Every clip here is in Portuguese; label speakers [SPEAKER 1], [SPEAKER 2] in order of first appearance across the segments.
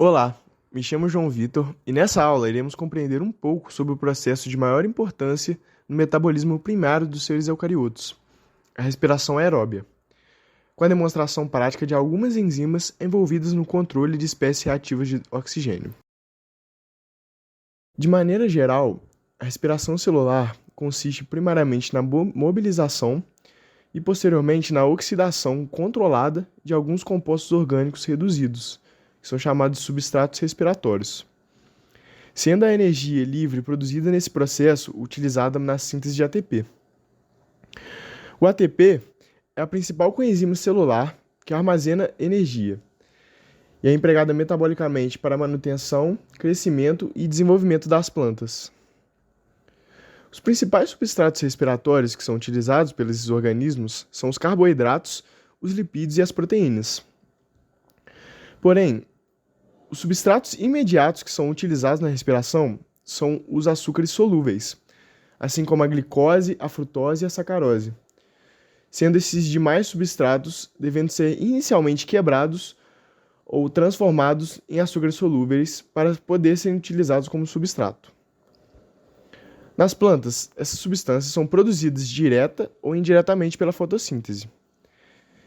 [SPEAKER 1] Olá, me chamo João Vitor e nessa aula iremos compreender um pouco sobre o processo de maior importância no metabolismo primário dos seres eucariotos, a respiração aeróbia, com a demonstração prática de algumas enzimas envolvidas no controle de espécies reativas de oxigênio. De maneira geral, a respiração celular consiste primariamente na mobilização e posteriormente na oxidação controlada de alguns compostos orgânicos reduzidos, que são chamados de substratos respiratórios, sendo a energia livre produzida nesse processo utilizada na síntese de ATP. O ATP é a principal coenzima celular que armazena energia e é empregada metabolicamente para a manutenção, crescimento e desenvolvimento das plantas. Os principais substratos respiratórios que são utilizados pelos organismos são os carboidratos, os lipídios e as proteínas. Porém, os substratos imediatos que são utilizados na respiração são os açúcares solúveis, assim como a glicose, a frutose e a sacarose, sendo esses demais substratos devendo ser inicialmente quebrados ou transformados em açúcares solúveis para poder serem utilizados como substrato. Nas plantas, essas substâncias são produzidas direta ou indiretamente pela fotossíntese,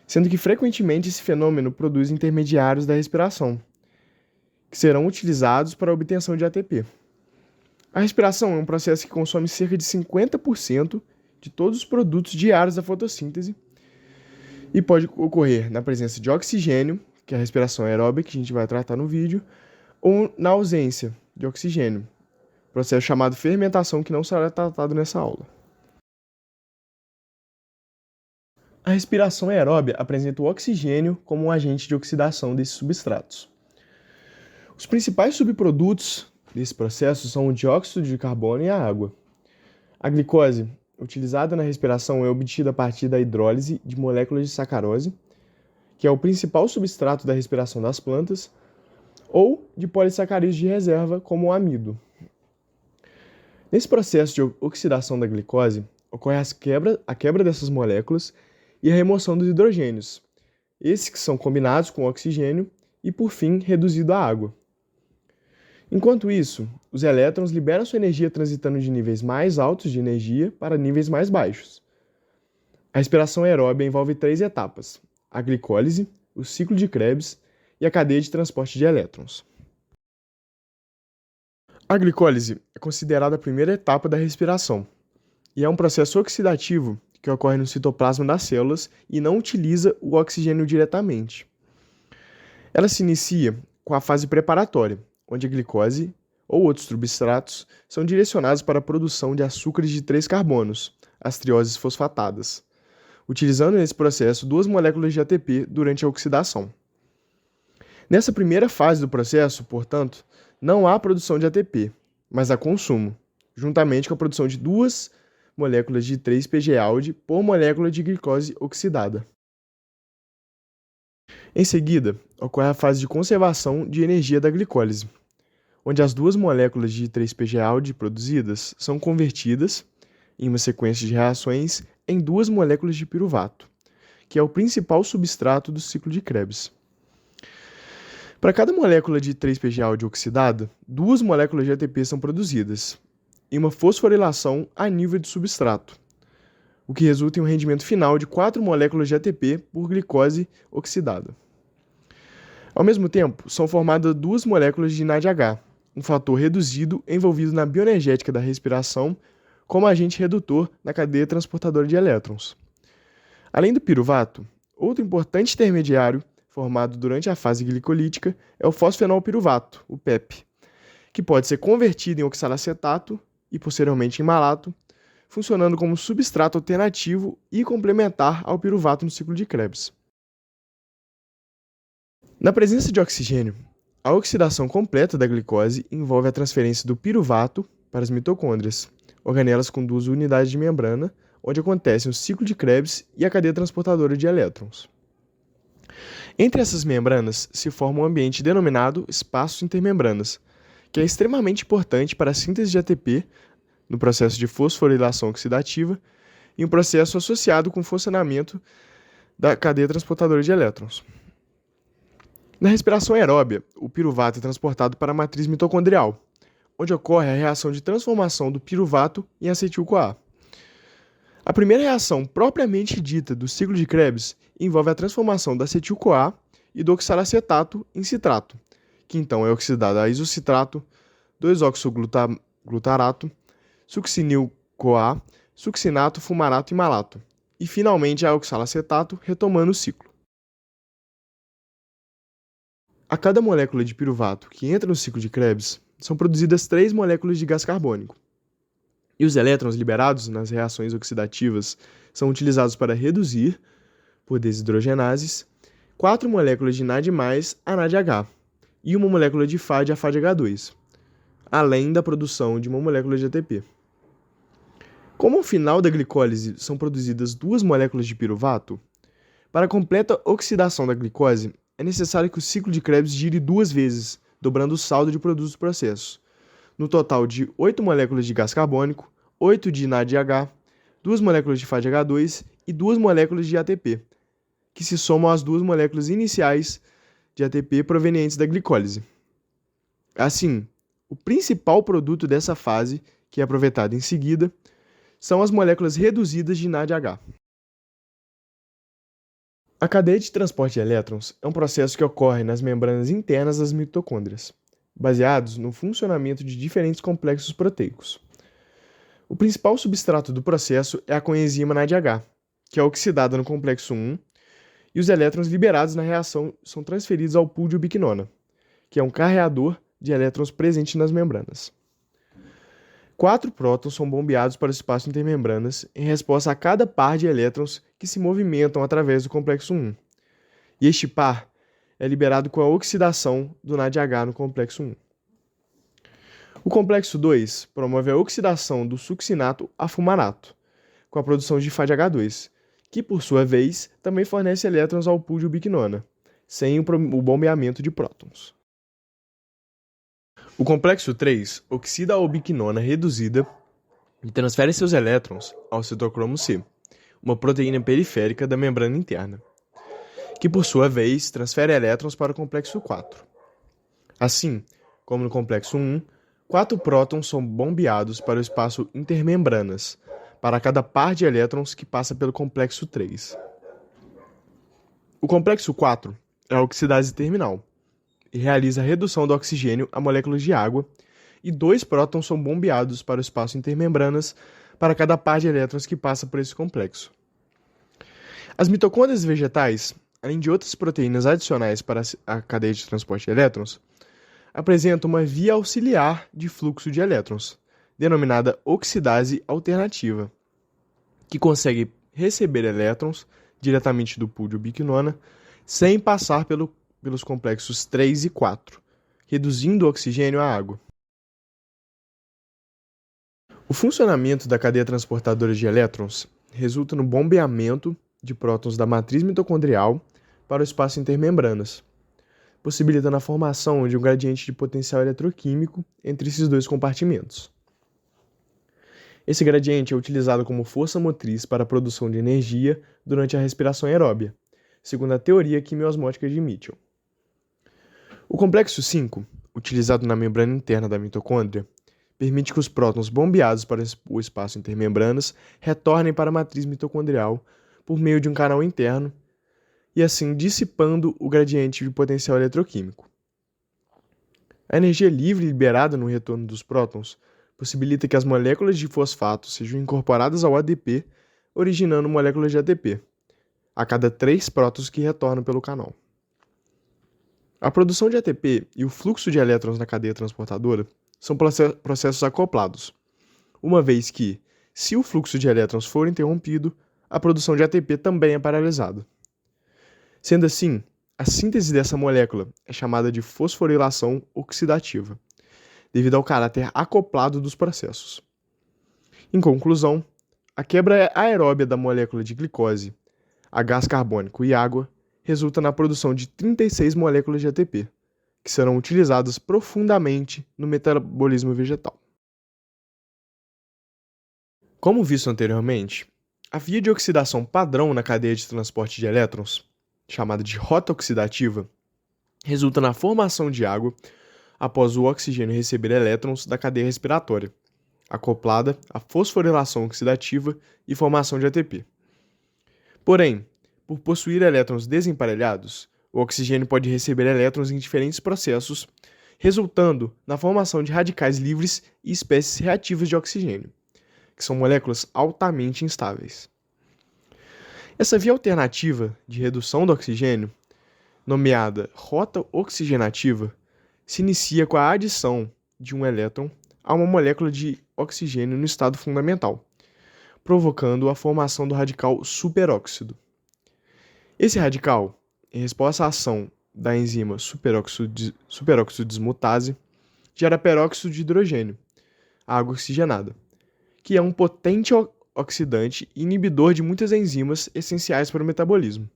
[SPEAKER 1] sendo que frequentemente esse fenômeno produz intermediários da respiração, que serão utilizados para a obtenção de ATP. A respiração é um processo que consome cerca de 50% de todos os produtos diários da fotossíntese e pode ocorrer na presença de oxigênio, que é a respiração aeróbica, que a gente vai tratar no vídeo, ou na ausência de oxigênio, processo chamado fermentação, que não será tratado nessa aula. A respiração aeróbia apresenta o oxigênio como um agente de oxidação desses substratos. Os principais subprodutos desse processo são o dióxido de carbono e a água. A glicose, utilizada na respiração, é obtida a partir da hidrólise de moléculas de sacarose, que é o principal substrato da respiração das plantas, ou de polissacarídeos de reserva, como o amido. Nesse processo de oxidação da glicose, ocorre a quebra dessas moléculas e a remoção dos hidrogênios, esses que são combinados com o oxigênio e, por fim, reduzido à água. Enquanto isso, os elétrons liberam sua energia transitando de níveis mais altos de energia para níveis mais baixos. A respiração aeróbia envolve 3 etapas: a glicólise, o ciclo de Krebs e a cadeia de transporte de elétrons. A glicólise é considerada a primeira etapa da respiração e é um processo oxidativo que ocorre no citoplasma das células e não utiliza o oxigênio diretamente. Ela se inicia com a fase preparatória, onde a glicose ou outros substratos são direcionados para a produção de açúcares de 3 carbonos, as trioses fosfatadas, utilizando nesse processo 2 moléculas de ATP durante a oxidação. Nessa primeira fase do processo, portanto, não há produção de ATP, mas há consumo, juntamente com a produção de 2 moléculas de 3-PG-ALD por molécula de glicose oxidada. Em seguida, ocorre a fase de conservação de energia da glicólise, onde as 2 moléculas de 3-PG-ALD produzidas são convertidas, em uma sequência de reações, em 2 moléculas de piruvato, que é o principal substrato do ciclo de Krebs. Para cada molécula de 3-PG-ALD oxidada, 2 moléculas de ATP são produzidas, em uma fosforilação a nível de substrato, o que resulta em um rendimento final de 4 moléculas de ATP por glicose oxidada. Ao mesmo tempo, são formadas 2 moléculas de NADH, um fator reduzido envolvido na bioenergética da respiração como agente redutor na cadeia transportadora de elétrons. Além do piruvato, outro importante intermediário formado durante a fase glicolítica é o fosfenolpiruvato, o PEP, que pode ser convertido em oxalacetato e posteriormente em malato, funcionando como substrato alternativo e complementar ao piruvato no ciclo de Krebs. Na presença de oxigênio, a oxidação completa da glicose envolve a transferência do piruvato para as mitocôndrias, organelas com 2 unidades de membrana, onde acontecem o ciclo de Krebs e a cadeia transportadora de elétrons. Entre essas membranas se forma um ambiente denominado espaço intermembranas, que é extremamente importante para a síntese de ATP no processo de fosforilação oxidativa e um processo associado com o funcionamento da cadeia transportadora de elétrons. Na respiração aeróbia, o piruvato é transportado para a matriz mitocondrial, onde ocorre a reação de transformação do piruvato em acetil-CoA. A primeira reação propriamente dita do ciclo de Krebs envolve a transformação da acetil-CoA e do oxalacetato em citrato, que então é oxidado a isocitrato, 2-oxoglutarato, succinil-CoA, succinato, fumarato e malato, e finalmente a oxalacetato, retomando o ciclo. A cada molécula de piruvato que entra no ciclo de Krebs, são produzidas 3 moléculas de gás carbônico. E os elétrons liberados nas reações oxidativas são utilizados para reduzir, por desidrogenases, 4 moléculas de NAD+, a NADH, e uma molécula de FAD a FADH2, além da produção de uma molécula de ATP. Como ao final da glicólise são produzidas 2 moléculas de piruvato, para a completa oxidação da glicose, é necessário que o ciclo de Krebs gire 2 vezes, dobrando o saldo de produtos do processo, no total de 8 moléculas de gás carbônico, 8 de NADH, 2 moléculas de FADH2 e 2 moléculas de ATP, que se somam às 2 moléculas iniciais de ATP provenientes da glicólise. Assim, o principal produto dessa fase, que é aproveitado em seguida, são as moléculas reduzidas de NADH. A cadeia de transporte de elétrons é um processo que ocorre nas membranas internas das mitocôndrias, baseados no funcionamento de diferentes complexos proteicos. O principal substrato do processo é a coenzima NADH, que é oxidada no complexo 1, e os elétrons liberados na reação são transferidos ao pool de ubiquinona, que é um carreador de elétrons presente nas membranas. 4 prótons são bombeados para o espaço intermembranas em resposta a cada par de elétrons que se movimentam através do complexo 1. E este par é liberado com a oxidação do NADH no complexo 1. O complexo 2 promove a oxidação do succinato a fumarato, com a produção de FADH2, que por sua vez também fornece elétrons ao pool de ubiquinona, sem o bombeamento de prótons. O complexo 3 oxida a ubiquinona reduzida e transfere seus elétrons ao citocromo C, uma proteína periférica da membrana interna, que por sua vez transfere elétrons para o complexo 4. Assim, como no complexo 1, 4 prótons são bombeados para o espaço intermembranas, para cada par de elétrons que passa pelo complexo 3. O complexo 4 é a oxidase terminal, e realiza a redução do oxigênio a moléculas de água, e 2 prótons são bombeados para o espaço intermembranas para cada par de elétrons que passa por esse complexo. As mitocôndrias vegetais, além de outras proteínas adicionais para a cadeia de transporte de elétrons, apresentam uma via auxiliar de fluxo de elétrons, denominada oxidase alternativa, que consegue receber elétrons diretamente do pool de ubiquinona sem passar pelos complexos 3 e 4, reduzindo o oxigênio à água. O funcionamento da cadeia transportadora de elétrons resulta no bombeamento de prótons da matriz mitocondrial para o espaço intermembranas, possibilitando a formação de um gradiente de potencial eletroquímico entre esses 2 compartimentos. Esse gradiente é utilizado como força motriz para a produção de energia durante a respiração aeróbia, segundo a teoria quimiosmótica de Mitchell. O complexo 5, utilizado na membrana interna da mitocôndria, permite que os prótons bombeados para o espaço intermembranas retornem para a matriz mitocondrial por meio de um canal interno e assim dissipando o gradiente de potencial eletroquímico. A energia livre liberada no retorno dos prótons possibilita que as moléculas de fosfato sejam incorporadas ao ADP, originando moléculas de ATP, a cada 3 prótons que retornam pelo canal. A produção de ATP e o fluxo de elétrons na cadeia transportadora são processos acoplados, uma vez que, se o fluxo de elétrons for interrompido, a produção de ATP também é paralisada. Sendo assim, a síntese dessa molécula é chamada de fosforilação oxidativa, devido ao caráter acoplado dos processos. Em conclusão, a quebra aeróbia da molécula de glicose, a gás carbônico e água resulta na produção de 36 moléculas de ATP, que serão utilizadas profundamente no metabolismo vegetal. Como visto anteriormente, a via de oxidação padrão na cadeia de transporte de elétrons, chamada de rota oxidativa, resulta na formação de água após o oxigênio receber elétrons da cadeia respiratória, acoplada à fosforilação oxidativa e formação de ATP. Porém, por possuir elétrons desemparelhados, o oxigênio pode receber elétrons em diferentes processos, resultando na formação de radicais livres e espécies reativas de oxigênio, que são moléculas altamente instáveis. Essa via alternativa de redução do oxigênio, nomeada rota oxigenativa, se inicia com a adição de um elétron a uma molécula de oxigênio no estado fundamental, provocando a formação do radical superóxido. Esse radical, em resposta à ação da enzima superóxido dismutase, gera peróxido de hidrogênio, água oxigenada, que é um potente oxidante e inibidor de muitas enzimas essenciais para o metabolismo.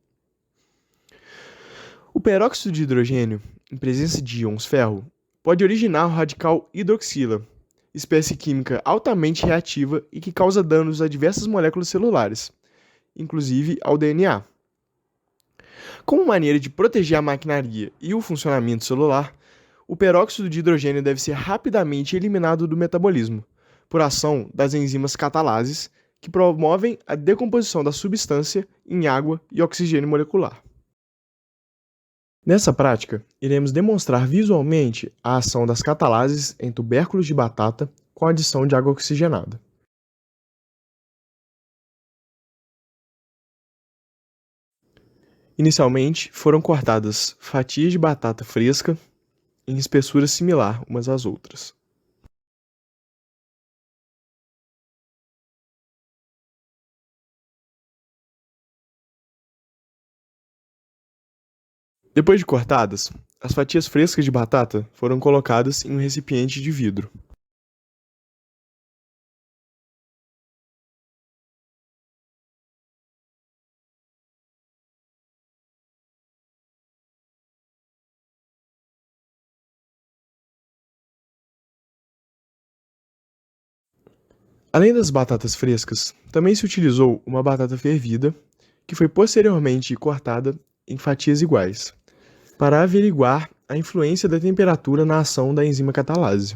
[SPEAKER 1] O peróxido de hidrogênio, em presença de íons ferro, pode originar o radical hidroxila, espécie química altamente reativa e que causa danos a diversas moléculas celulares, inclusive ao DNA. Como maneira de proteger a maquinaria e o funcionamento celular, o peróxido de hidrogênio deve ser rapidamente eliminado do metabolismo, por ação das enzimas catalases, que promovem a decomposição da substância em água e oxigênio molecular. Nessa prática, iremos demonstrar visualmente a ação das catalases em tubérculos de batata com a adição de água oxigenada. Inicialmente, foram cortadas fatias de batata fresca em espessura similar umas às outras. Depois de cortadas, as fatias frescas de batata foram colocadas em um recipiente de vidro. Além das batatas frescas, também se utilizou uma batata fervida, que foi posteriormente cortada em fatias iguais, para averiguar a influência da temperatura na ação da enzima catalase.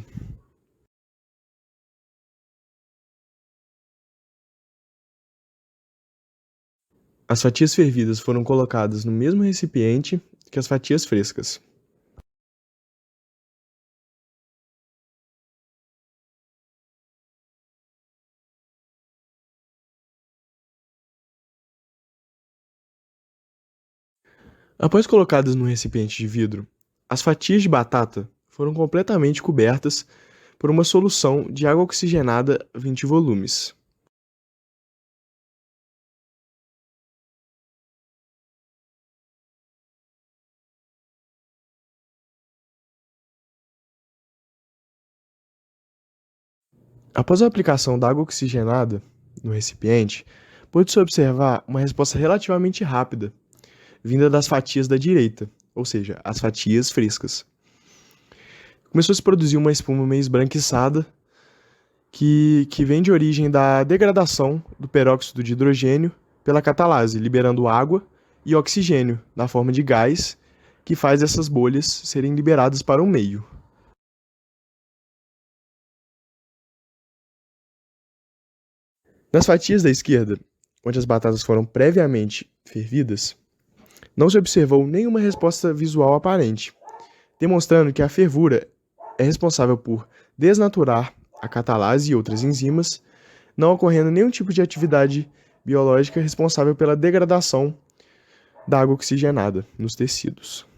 [SPEAKER 1] As fatias fervidas foram colocadas no mesmo recipiente que as fatias frescas. Após colocadas no recipiente de vidro, as fatias de batata foram completamente cobertas por uma solução de água oxigenada 20 volumes. Após a aplicação da água oxigenada no recipiente, pôde-se observar uma resposta relativamente rápida, vinda das fatias da direita, ou seja, as fatias frescas. Começou a se produzir uma espuma meio esbranquiçada, que vem de origem da degradação do peróxido de hidrogênio pela catalase, liberando água e oxigênio na forma de gás, que faz essas bolhas serem liberadas para o meio. Nas fatias da esquerda, onde as batatas foram previamente fervidas, não se observou nenhuma resposta visual aparente, demonstrando que a fervura é responsável por desnaturar a catalase e outras enzimas, não ocorrendo nenhum tipo de atividade biológica responsável pela degradação da água oxigenada nos tecidos.